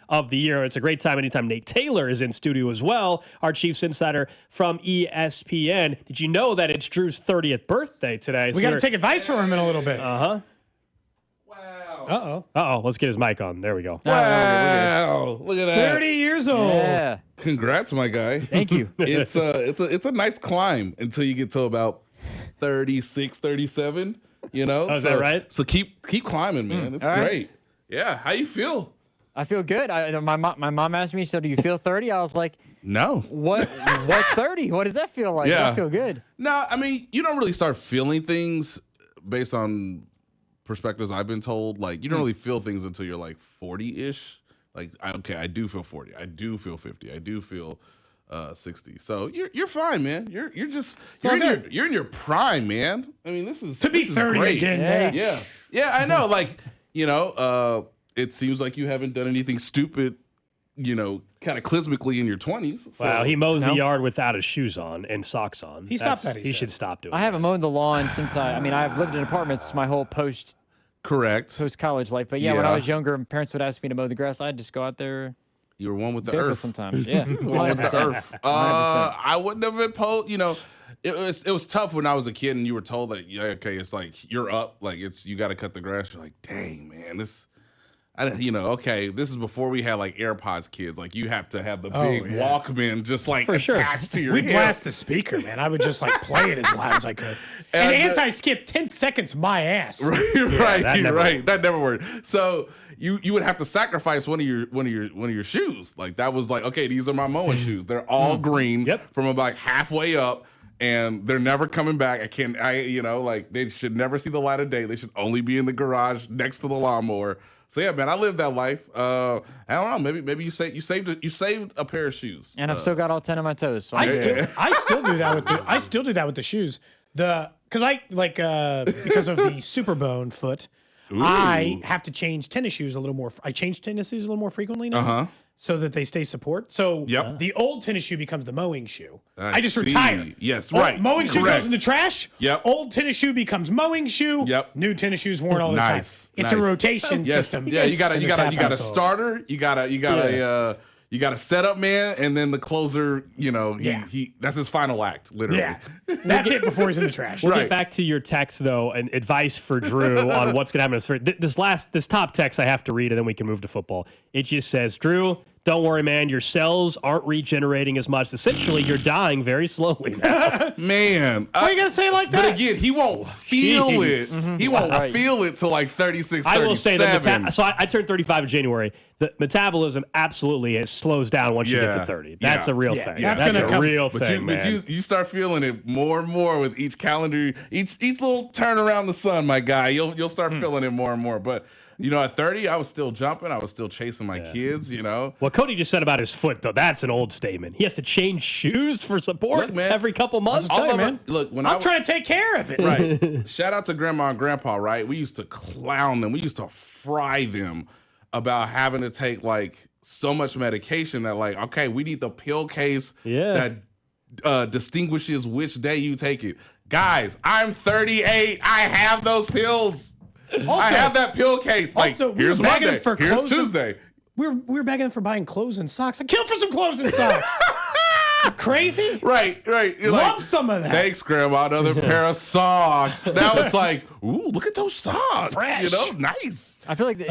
of the year. It's a great time anytime Nate Taylor is in studio as well, our Chiefs insider from ESPN. Did you know that it's Drew's 30th birthday today? We got to take advice from him in a little bit. Uh-huh. Uh-oh. Let's get his mic on. There we go. Wow. Look at that. 30 years old. Yeah. Congrats, my guy. Thank you. It's a nice climb until you get to about 36, 37, you know? Oh, is that right? So keep climbing, man. It's All great. right. Yeah. How you feel? I feel good. My mom asked me, so do you feel 30? I was like, No. what's 30? What does that feel like? Yeah. I feel good. No, I mean, you don't really start feeling things based on perspectives I've been told. Like, you don't really feel things until you're like 40-ish. Like, I do feel 40. I do feel 50. I do feel 60. So you're fine, man. You're in your prime, man. I mean, this is 30 great. again, Yeah. Nate. Yeah, I know. Like, it seems like you haven't done anything stupid, kind of clismically in your 20s. So. Wow, he mows the yard without his shoes on and socks on. He stopped that, he He said. should stop doing I haven't mowed the lawn since I've lived in apartments my whole post college life. But when Yeah. I was younger and parents would ask me to mow the grass, I'd just go out there You were one with the barefoot earth. sometimes. Yeah. One with the 100%. earth. I wouldn't have imposed, it was tough when I was a kid and you were told that, it's like, you're up. Like, you got to cut the grass. You're like, dang, man, this is before we had like AirPods kids. Like, you have to have the big Walkman just like attached to your We'd hip. blast the speaker, man. I would just like play it as loud as I could. And anti-skip 10 seconds, my ass. Right, that That never worked. So you would have to sacrifice one of your shoes. Like, that was like, okay, these are my mowing shoes. They're all green from about halfway up, and they're never coming back. They should never see the light of day. They should only be in the garage next to the lawnmower. So yeah, man, I lived that life. I don't know. Maybe you saved a pair of shoes. And I've still got all 10 of my toes. So I still do that with the shoes. Because of the Superbone foot, I have to change tennis shoes a little more. I change tennis shoes a little more frequently now. So that they stay support. So the old tennis shoe becomes the mowing shoe. I just retired. Yes, Old right. Mowing shoe goes in the trash. Yep. Old tennis shoe becomes mowing shoe. Yep. New tennis shoes worn all the time. It's a rotation system. Yeah, you got in the a tap starter. You got a setup man, and then the closer. He that's his final act, literally. Yeah, that's it before he's in the trash. We'll get back to your text, though, and advice for Drew on what's going to happen. This top text I have to read, and then we can move to football. It just says, Drew, don't worry, man. Your cells aren't regenerating as much. Essentially, you're dying very slowly now. Man. Why you got to say it like that? But again, he won't feel it. He won't feel it till like 36, 37. I will say that. So I turned 35 in January. The metabolism absolutely slows down once you get to 30. That's a real thing. That's a real thing, man. But you start feeling it more and more with each calendar, each little turn around the sun, my guy. You'll start feeling it more and more. But at 30, I was still jumping. I was still chasing my kids. What Cody just said about his foot, though, that's an old statement. He has to change shoes for support every couple months. Look, I'm trying to take care of it. Right. Shout out to Grandma and Grandpa. Right. We used to clown them. We used to fry them about having to take like so much medication that like, okay, we need the pill case that distinguishes which day you take it. Guys, I'm 38. I have those pills. I have that pill case. Like, here's Monday. Here's Tuesday. We were begging them for buying clothes and socks. I killed for some clothes and socks. Crazy? Right. You're Love some of that. Thanks, Grandma. Another pair of socks. Now it's like, ooh, look at those socks. Fresh. Nice. I feel like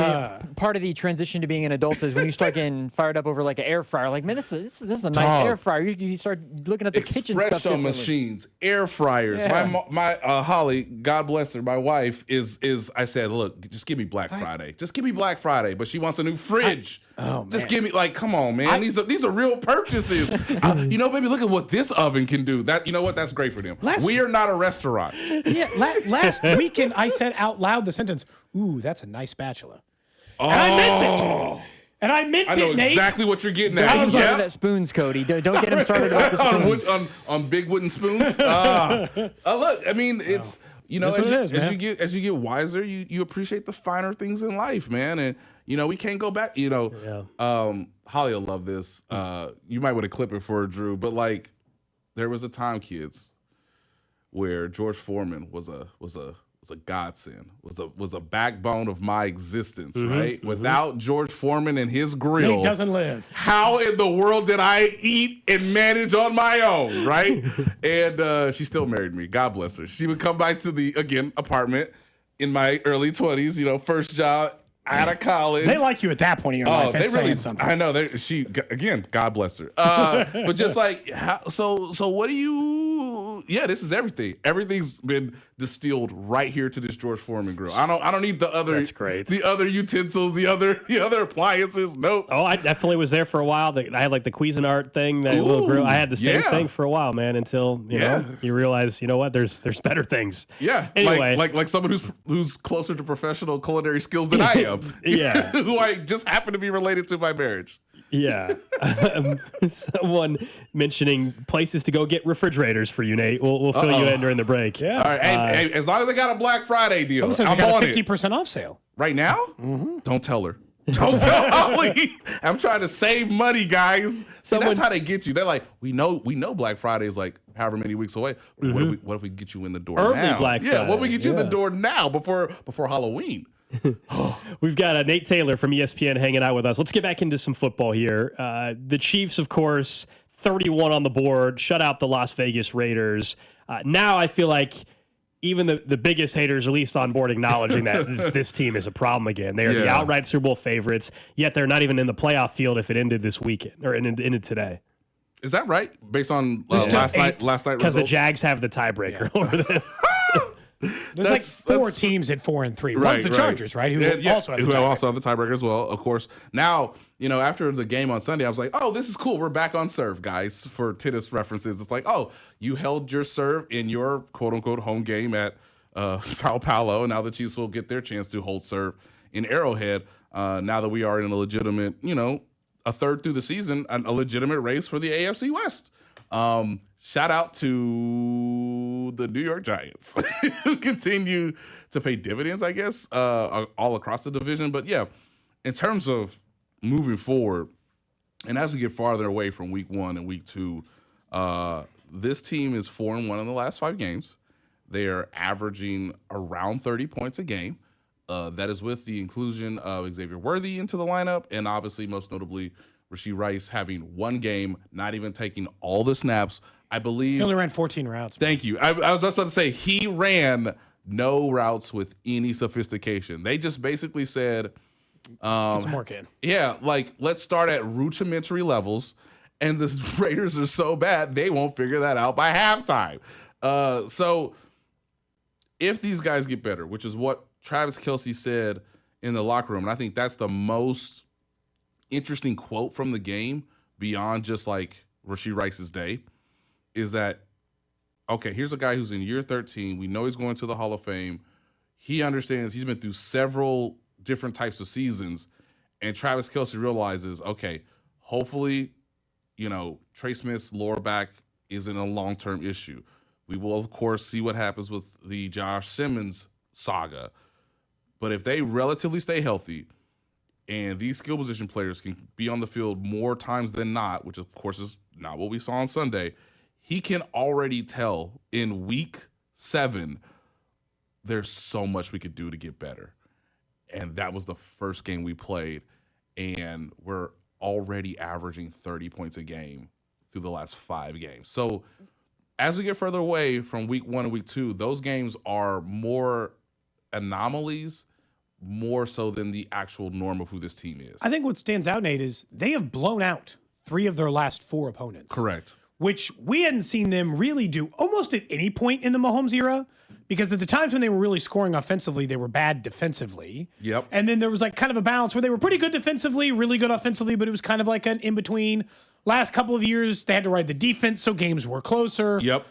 part of the transition to being an adult is when you start getting fired up over like an air fryer. Like, man, this is a nice air fryer. You start looking at the kitchen stuff Espresso machines, air fryers. Yeah. My Holly, God bless her, my wife is. I said, look, just give me Black Friday. Just give me Black Friday. But she wants a new fridge. Just give me come on, man. These are real purchases. Baby, look at what this oven can do. That's great for them. We are not a restaurant. Yeah, last weekend I said out loud the sentence, "Ooh, that's a nice spatula," and I meant it. And I meant I know it, Nate. exactly what you're getting Don't at. get him started at spoons, Cody. Don't get him started with the spoons. on big wooden spoons. Look, I mean, it's as you get wiser, you appreciate the finer things in life, man. And we can't go back. Holly will love this. You might want to clip it for her, Drew, but like there was a time, kids, where George Foreman was a was a godsend, was a backbone of my existence, right? Without George Foreman and his grill, Nate doesn't live. How in the world did I eat and manage on my own, right? And she still married me. God bless her. She would come by to the, again, apartment in my early 20s, first job out of college. They like you at that point in your life. They really, something. I know. Again, God bless her. But just like, so what do you? Yeah, this is everything. Everything's been distilled right here to this George Foreman grill. I don't need the other. That's great. The other utensils, the other appliances. Nope. Oh, I definitely was there for a while. I had like the Cuisinart thing, that little grill. I had the same thing for a while, man. Until you know you realize, what? There's better things. Yeah. Anyway, like someone who's closer to professional culinary skills than I am. Yeah. Who I just happen to be related to by marriage. Yeah. Someone mentioning places to go get refrigerators for you, Nate. We'll fill you in during the break. Yeah. All right. Hey, as long as they got a Black Friday deal, Someone says I'm they got on a 50% off sale. Right now? Don't tell her. Don't tell Holly. I'm trying to save money, guys. That's how they get you. They're like, we know Black Friday is like however many weeks away. What if we get you in the door Early now? Black Friday. What if we get you in the door now before Halloween? We've got Nate Taylor from ESPN hanging out with us. Let's get back into some football here. The Chiefs, of course, 31 on the board, shut out the Las Vegas Raiders. Now I feel like even the biggest haters, at least on board, acknowledging that this team is a problem again. They are the outright Super Bowl favorites, yet they're not even in the playoff field if it ended this weekend or ended today. Is that right? Based on last night results? Because the Jags have the tiebreaker over them. There's four teams at 4 and 3. One's the Chargers, right? Who also have the tiebreaker as well, of course. Now, after the game on Sunday, I was like, oh, this is cool. We're back on serve, guys, for tennis references. It's like, oh, you held your serve in your quote-unquote home game at Sao Paulo, and now the Chiefs will get their chance to hold serve in Arrowhead now that we are in a legitimate, a third through the season, a legitimate race for the AFC West. Shout out to the New York Giants who continue to pay dividends, I guess, all across the division. But yeah, in terms of moving forward, and as we get farther away from week 1 and week 2, this team is 4-1 in the last 5 games. They are averaging around 30 points a game. That is with the inclusion of Xavier Worthy into the lineup, and obviously, most notably, Rashee Rice having one game, not even taking all the snaps. I believe he only ran 14 routes. Thank you. I was just about to say he ran no routes with any sophistication. They just basically said, get some work in. Yeah, let's start at rudimentary levels, and the Raiders are so bad they won't figure that out by halftime. So if these guys get better, which is what Travis Kelce said in the locker room, and I think that's the most interesting quote from the game beyond just Rashee Rice's day, is that, okay, here's a guy who's in year 13. We know he's going to the Hall of Fame. He understands he's been through several different types of seasons, and Travis Kelce realizes, okay, hopefully, Trey Smith's lower back isn't a long-term issue. We will, of course, see what happens with the Josh Simmons saga. But if they relatively stay healthy and these skill position players can be on the field more times than not, which, of course, is not what we saw on Sunday, he can already tell in week 7 there's so much we could do to get better. And that was the first game we played, and we're already averaging 30 points a game through the last 5 games. So as we get further away from week 1 and week 2, those games are more anomalies, more so than the actual norm of who this team is. I think what stands out, Nate, is they have blown out 3 of their last 4 opponents. Correct. Which we hadn't seen them really do almost at any point in the Mahomes era, because at the times when they were really scoring offensively, they were bad defensively. Yep. And then there was kind of a balance where they were pretty good defensively, really good offensively, but it was kind of like an in-between. Last couple of years, they had to ride the defense, so games were closer. Yep.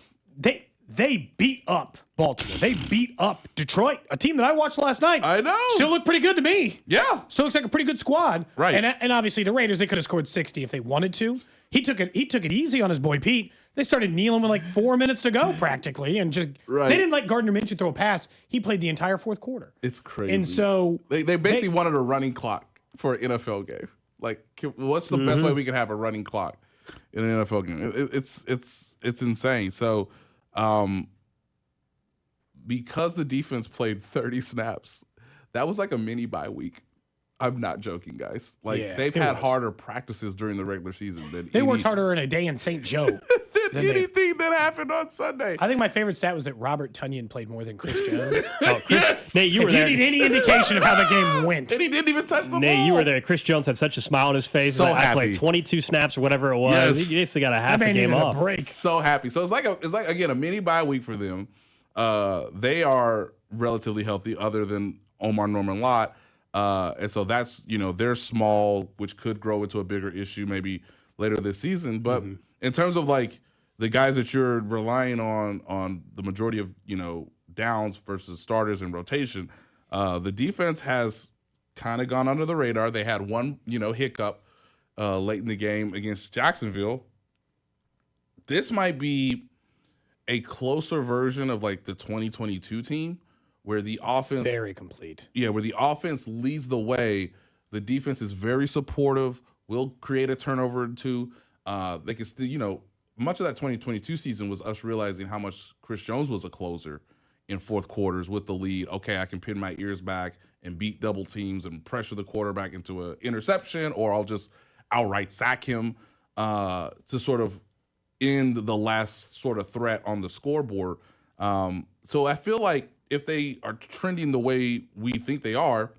They beat up Baltimore. They beat up Detroit, a team that I watched last night. I know. Still looked pretty good to me. Yeah. Still looks like a pretty good squad. Right. And obviously the Raiders, they could have scored 60 if they wanted to. He took it easy on his boy Pete. They started kneeling with 4 minutes to go practically, and just they didn't let Gardner Minshew throw a pass. He played the entire fourth quarter. It's crazy. And so they basically wanted a running clock for an NFL game. What's the best way we can have a running clock in an NFL game? It's insane. So because the defense played 30 snaps, that was like a mini bye week. I'm not joking, guys. Like they've had harder practices during the regular season than they worked harder in a day in St. Joe than anything that happened on Sunday. I think my favorite stat was that Robert Tonyan played more than Chris Jones. Yes. Nate, you were there. If you need any indication of how the game went, and he didn't even touch the ball. Nate, you were there. Chris Jones had such a smile on his face. So I played happy. 22 snaps or whatever it was. Yes. He basically got a half a game off. A break. So happy. So it's like again a mini bye week for them. They are relatively healthy, other than Omar Norman Lott. And so that's, they're small, which could grow into a bigger issue maybe later this season. But in terms of like the guys that you're relying on the majority of, downs versus starters and rotation, the defense has kind of gone under the radar. They had one, hiccup late in the game against Jacksonville. This might be a closer version of like the 2022 team, where the offense very complete. Yeah, where the offense leads the way. The defense is very supportive, will create a turnover or two. They can still, much of that 2022 season was us realizing how much Chris Jones was a closer in fourth quarters with the lead. Okay, I can pin my ears back and beat double teams and pressure the quarterback into an interception, or I'll just outright sack him to sort of end the last sort of threat on the scoreboard. So I feel like if they are trending the way we think they are,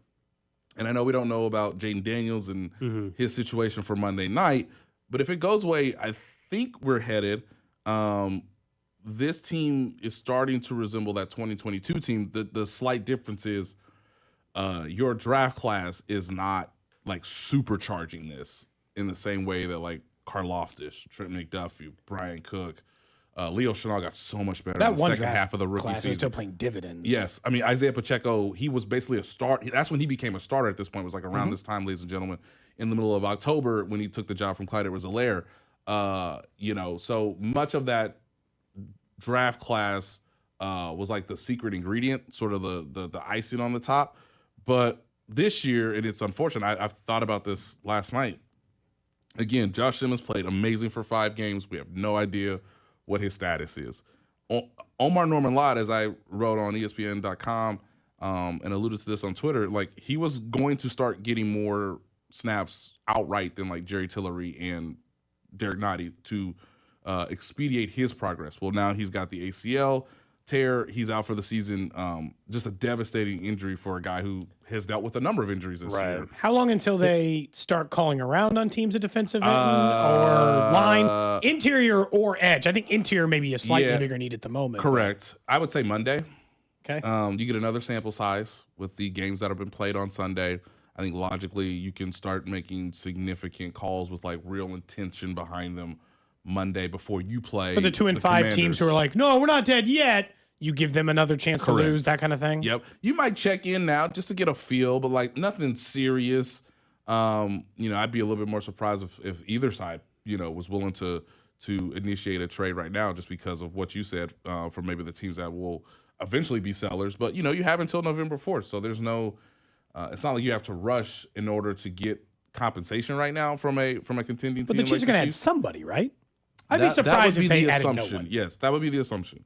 and I know we don't know about Jaden Daniels and his situation for Monday night, but if it goes away, I think we're headed. This team is starting to resemble that 2022 team. The slight difference is your draft class is not like supercharging this in the same way that like Karlaftis, Trent McDuffie, Brian Cook, Leo Chenal got so much better in the second half of the rookie season. He's still playing dividends. Yes. I mean, Isaiah Pacheco, he was basically a start. That's when he became a starter at this point. It was like around this time, ladies and gentlemen, in the middle of October when he took the job from Clyde Edwards-Helaire. So much of that draft class was like the secret ingredient, sort of the icing on the top. But this year, and it's unfortunate, I've thought about this last night. Again, Josh Simmons played amazing for 5 games. We have no idea what his status is. Omar Norman Lott, as I wrote on ESPN.com and alluded to this on Twitter, like he was going to start getting more snaps outright than like Jerry Tillery and Derek Nottie to expedite his progress. Well, now he's got the ACL tear. He's out for the season. Just a devastating injury for a guy who has dealt with a number of injuries this year. How long until they start calling around on teams at defensive end or line, interior or edge? I think interior may be a slightly bigger need at the moment. Correct. I would say Monday. Okay. You get another sample size with the games that have been played on Sunday. I think logically you can start making significant calls with like real intention behind them Monday before you play. For the 2 and 5 teams who are like, no, we're not dead yet. You give them another chance to lose, that kind of thing. Yep. You might check in now just to get a feel, but like nothing serious. I'd be a little bit more surprised if either side, was willing to initiate a trade right now, just because of what you said for maybe the teams that will eventually be sellers. But you have until November 4th, so there's no. It's not like you have to rush in order to get compensation right now from a contending team. But the Chiefs are going to add somebody, right? I'd be surprised that would be if they the added assumption. no one. Yes, that would be the assumption.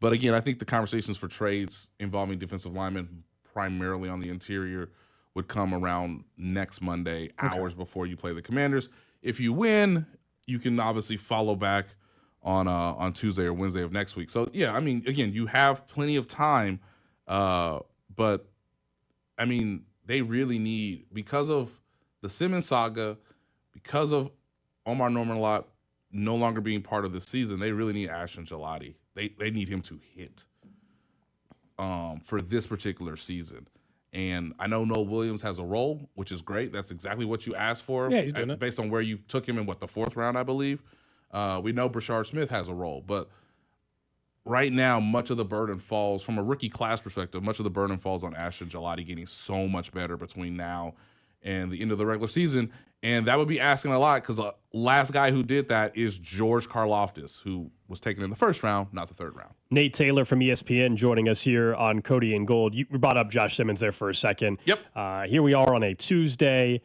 But again, I think the conversations for trades involving defensive linemen, primarily on the interior, would come around next Monday, hours before you play the Commanders. If you win, you can obviously follow back on Tuesday or Wednesday of next week. So yeah, I mean, again, you have plenty of time, but I mean, they really need, because of the Simmons saga, because of Omar Norman Lott no longer being part of this season, they really need Ashton Gelati. They need him to hit for this particular season. And I know Noah Williams has a role, which is great. That's exactly what you asked for. Yeah, he's doing it. Based on where you took him in, the 4th round, I believe. We know Brashard Smith has a role. But right now, much of the burden falls, from a rookie class perspective, much of the burden falls on Ashton Gelati getting so much better between now and the end of the regular season. And that would be asking a lot, because the last guy who did that is George Karlaftis, who was taken in the 1st round, not the 3rd round. Nate Taylor from ESPN joining us here on Cody and Gold. You brought up Josh Simmons there for a second. Yep. Here we are on a Tuesday.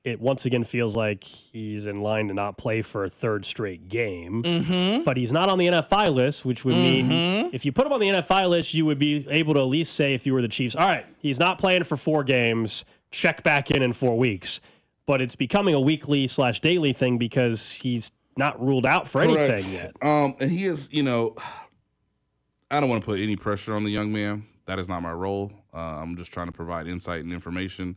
it once again feels like he's in line to not play for a third straight game. But he's not on the NFI list, which would mean if you put him on the NFI list, you would be able to at least say, if you were the Chiefs, all right, he's not playing for 4 games, check back in 4 weeks. But it's becoming a weekly/daily thing because he's not ruled out for anything yet. And he is, I don't want to put any pressure on the young man. That is not my role. I'm just trying to provide insight and information.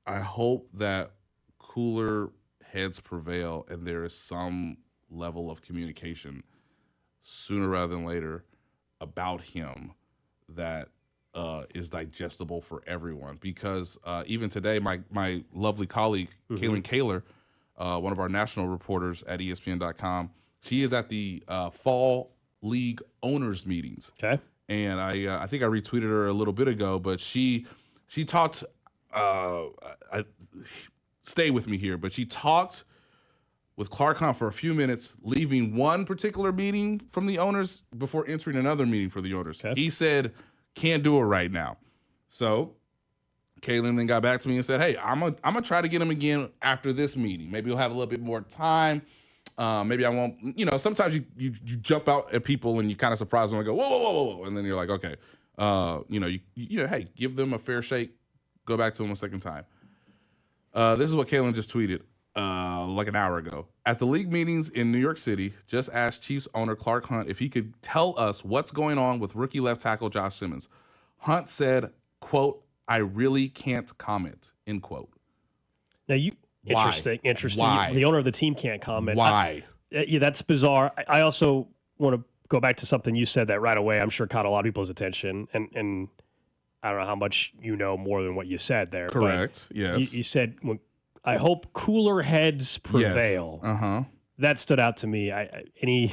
I hope that cooler heads prevail and there is some level of communication sooner rather than later about him that is digestible for everyone. Because even today, my lovely colleague, Kaylin Kaler, one of our national reporters at ESPN.com, she is at the Fall League owners meetings. Okay. And I think I retweeted her a little bit ago, but she talked. Stay with me here, but she talked with Clark Hunt for a few minutes, leaving one particular meeting from the owners before entering another meeting for the owners. Okay. He said, "Can't do it right now." So Kaylin then got back to me and said, "Hey, I'm gonna try to get him again after this meeting. Maybe we'll have a little bit more time. Maybe I won't, sometimes you jump out at people and you kind of surprise them and go, whoa. And then you're like, okay, hey, give them a fair shake. Go back to them a second time. This is what Kaylin just tweeted like an hour ago. At the league meetings in New York City, just asked Chiefs owner Clark Hunt if he could tell us what's going on with rookie left tackle Josh Simmons. Hunt said, quote, "I really can't comment," end quote. Now Interesting. Why? The owner of the team can't comment. Why? Yeah, that's bizarre. I also want to go back to something you said that right away I'm sure caught a lot of people's attention. And I don't know how much you know more than what you said there. Correct. Yes. You said, I hope cooler heads prevail. Yes. Uh-huh. That stood out to me. Any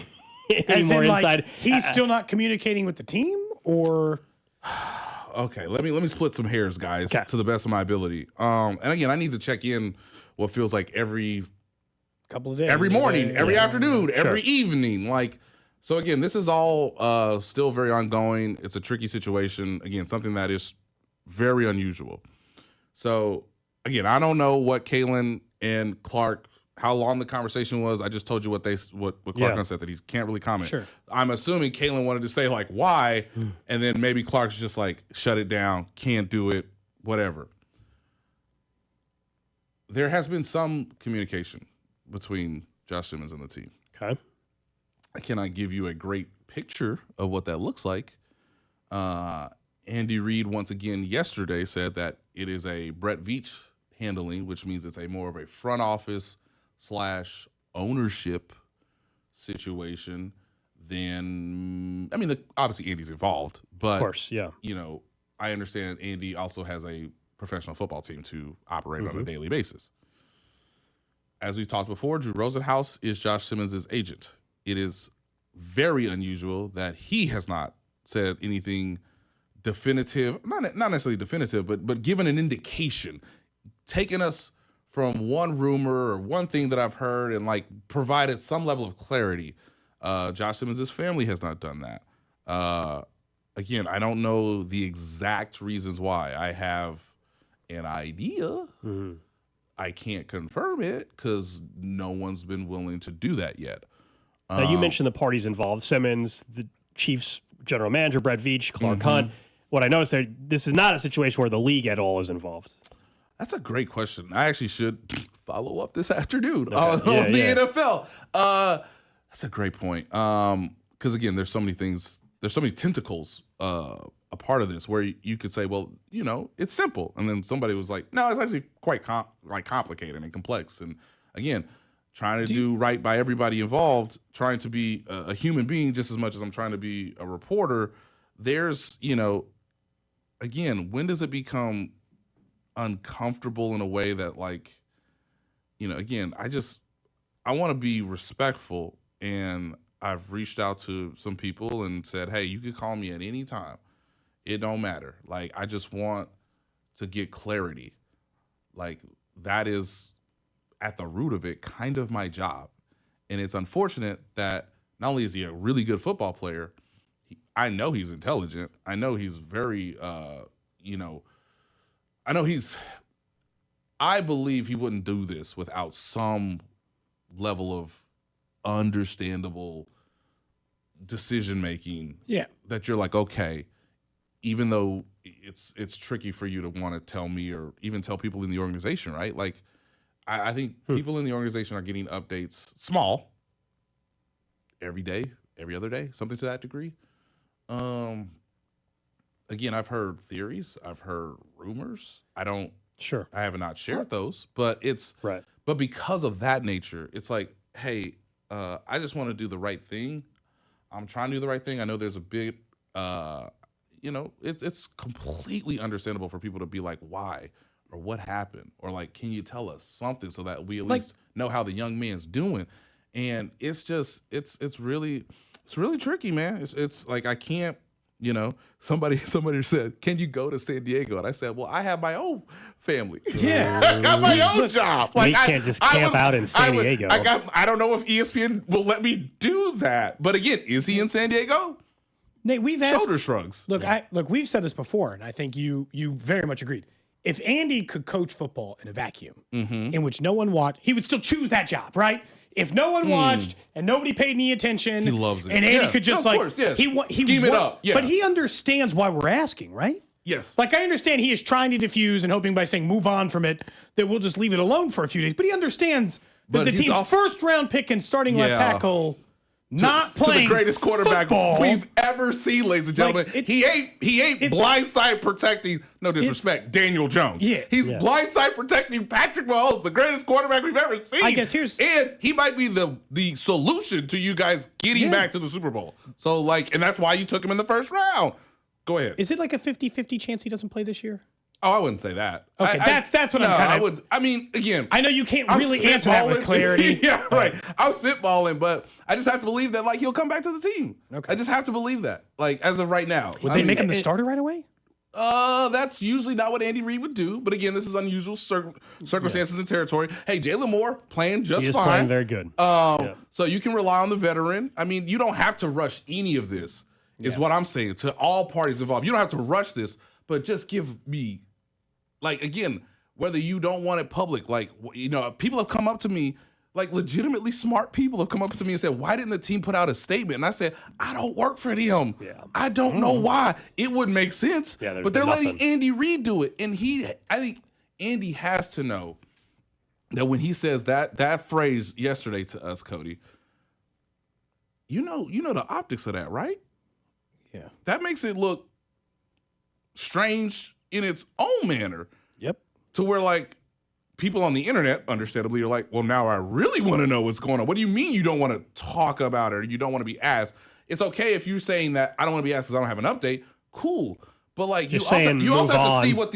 more insight? He's still not communicating with the team, or... Okay, let me split some hairs, guys, to the best of my ability. And again, I need to check in what feels like every couple of days, every morning, every afternoon, every evening. So again, this is all still very ongoing. It's a tricky situation. Again, something that is very unusual. So again, I don't know what Kaylin and Clark, how long the conversation was. I just told you what Clark said, that he can't really comment. Sure. I'm assuming Kaylin wanted to say why, and then maybe Clark's just shut it down, can't do it, whatever. There has been some communication between Josh Simmons and the team. Okay. I cannot give you a great picture of what that looks like. Andy Reid, once again, yesterday said that it is a Brett Veach handling, which means it's more of a front office / ownership situation than, obviously Andy's involved, but of course, yeah. I understand Andy also has a professional football team to operate on a daily basis. As we've talked before, Drew Rosenhaus is Josh Simmons' agent. It is very unusual that he has not said anything definitive, not necessarily definitive, but given an indication, taken us from one rumor or one thing that I've heard and provided some level of clarity. Josh Simmons' family has not done that. Again, I don't know the exact reasons why. I have an idea. Mm-hmm. I can't confirm it because no one's been willing to do that yet. Now, you mentioned the parties involved: Simmons, the Chiefs general manager, Brett Veach, Clark Hunt. What I noticed there, this is not a situation where the league at all is involved. That's a great question. I actually should follow up this afternoon on the NFL. That's a great point. Because again, there's so many things, there's so many tentacles a part of this where you could say, well, it's simple. And then somebody was like, no, it's actually quite complicated and complex. And again, trying to do right by everybody involved, trying to be a human being just as much as I'm trying to be a reporter. There's, again, when does it become uncomfortable in a way that again, I want to be respectful, and I've reached out to some people and said, hey, you can call me at any time. It don't matter. I just want to get clarity. That is at the root of it kind of my job. And it's unfortunate that not only is he a really good football player, I know he's intelligent. I know he's very, I believe he wouldn't do this without some level of understandable decision making. Yeah. That you're like, okay, even though it's tricky for you to want to tell me or even tell people in the organization, right? Like, I think people in the organization are getting updates small every day, every other day, something to that degree. Again, I've heard theories, I've heard rumors. I have not shared those, but but because of that nature, it's like, hey, I just want to do the right thing. I'm trying to do the right thing. I know there's a big, it's completely understandable for people to be like, why or what happened, or like, can you tell us something so that we at least know how the young man's doing? And it's just, it's really tricky, man. It's like, I can't, somebody said, can you go to San Diego? And I said, well, I have my own family. Yeah. I got my own job. Like, you can't just camp out in San Diego. I don't know if ESPN will let me do that. But again, is he in San Diego? Nate, we've asked, shoulder shrugs. Look, we've said this before, and I think you very much agreed. If Andy could coach football in a vacuum in which no one watched, he would still choose that job, right? If no one watched and nobody paid any attention, he loves it. And Andy could just scheme it up. Yeah. But he understands why we're asking, right? Yes. Like, I understand he is trying to diffuse and hoping by saying move on from it that we'll just leave it alone for a few days. But he understands that the team's first round pick and starting left tackle not playing to the greatest quarterback football. We've ever seen, ladies and gentlemen. He ain't blindside protecting, no disrespect, Daniel Jones. Yeah. He's blindside protecting Patrick Mahomes, the greatest quarterback we've ever seen. I guess and he might be the solution to you guys getting back to the Super Bowl. So and that's why you took him in the first round. Go ahead. Is it like a 50-50 chance he doesn't play this year? Oh, I wouldn't say that. Okay, that's what I'm kind of. Again, I know you can't really answer that with clarity. Yeah, right. I'm spitballing, but I just have to believe that he'll come back to the team. Okay. I just have to believe that. As of right now. Would they make him the starter right away? That's usually not what Andy Reid would do. But again, this is unusual circumstances and territory. Hey, Jalen Moore playing just fine. Playing very good. So you can rely on the veteran. I mean, you don't have to rush any of this. Is what I'm saying to all parties involved. You don't have to rush this, but just give me. Again, whether you don't want it public, people have come up to me, legitimately smart people have come up to me and said, why didn't the team put out a statement? And I said, I don't work for them. Yeah. I don't know why. It would make sense. Yeah, but they're letting Andy Reid do it. And I think Andy has to know that when he says that phrase yesterday to us, Cody, you know the optics of that, right? Yeah. That makes it look strange in its own manner. Yep. To where people on the internet, understandably, are like, well, now I really want to know what's going on. What do you mean you don't want to talk about it or you don't want to be asked? It's okay if you're saying that I don't want to be asked because I don't have an update. Cool. But you also have to see what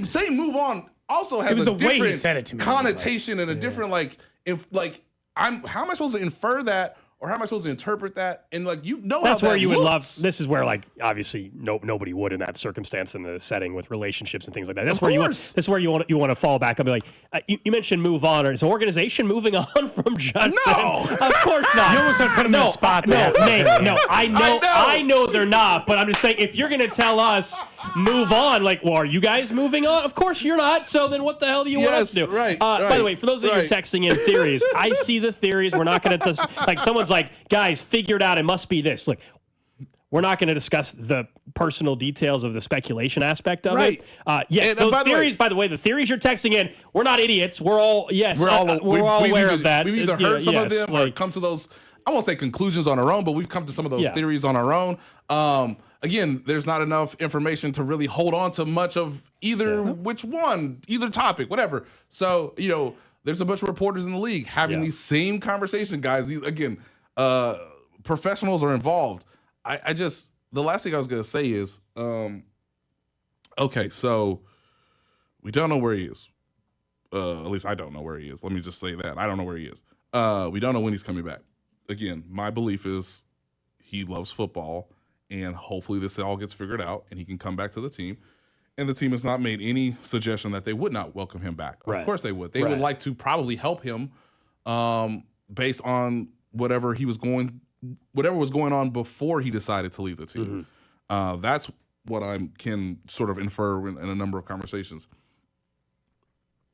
saying move on also has a different way he said it to me, connotation and a different how am I supposed to infer that? Or how am I supposed to interpret that? And that's where you would love. This is where obviously nobody would in that circumstance in the setting with relationships and things like that. That's where this is where you want to fall back. I'll be like, you mentioned move on. Or is the organization moving on from Justin? No, of course not. You almost put him in a spot. No, Nate. No, I know they're not. But I'm just saying, if you're going to tell us move on, are you guys moving on? Of course you're not. So then what the hell do you want us to do? Right. By the way, for those of you texting in theories, I see the theories. We're not going to someone's like, guys, figure it out. It must be this. Look, we're not going to discuss the personal details of the speculation aspect of it. Yes, those theories, by the way, the theories you're texting in, we're not idiots. We're all, we're all aware of that. We've either heard some of them or come to those, I won't say conclusions on our own, but we've come to some of those theories on our own. Again, there's not enough information to really hold on to much of either which one, either topic, whatever. So, there's a bunch of reporters in the league having these same conversations, guys. Professionals are involved. The last thing I was going to say is, okay, so we don't know where he is. At least I don't know where he is. Let me just say that. I don't know where he is. We don't know when he's coming back. Again, my belief is he loves football, and hopefully this all gets figured out, and he can come back to the team. And the team has not made any suggestion that they would not welcome him back. Of course they would. They would like to probably help him based on whatever was going on before he decided to leave the team. That's what I can sort of infer in a number of conversations.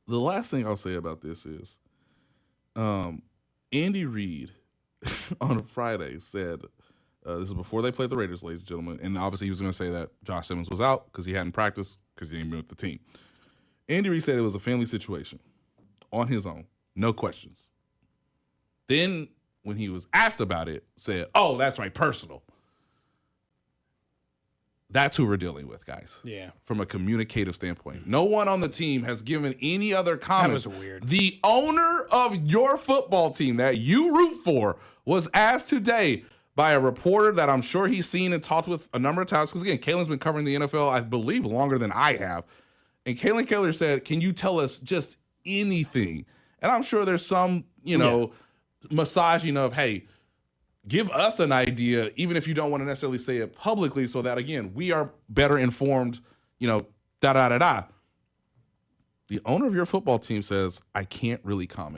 The last thing I'll say about this is Andy Reid on Friday said, this is before they played the Raiders, ladies and gentlemen, and obviously he was going to say that Josh Simmons was out because he hadn't practiced because he didn't be with the team. Andy Reid said it was a family situation on his own, no questions. Then when he was asked about it, said, oh, that's right, personal. That's who we're dealing with, guys. Yeah. From a communicative standpoint. No one on the team has given any other comment. That was weird. The owner of your football team that you root for was asked today by a reporter that I'm sure he's seen and talked with a number of times. Because, again, Kalen's been covering the NFL, I believe, longer than I have. And Kalen Kaler said, can you tell us just anything? And I'm sure there's some, massaging of, hey, give us an idea, even if you don't want to necessarily say it publicly, so that, again, we are better informed, da-da-da-da. The owner of your football team says, I can't really comment.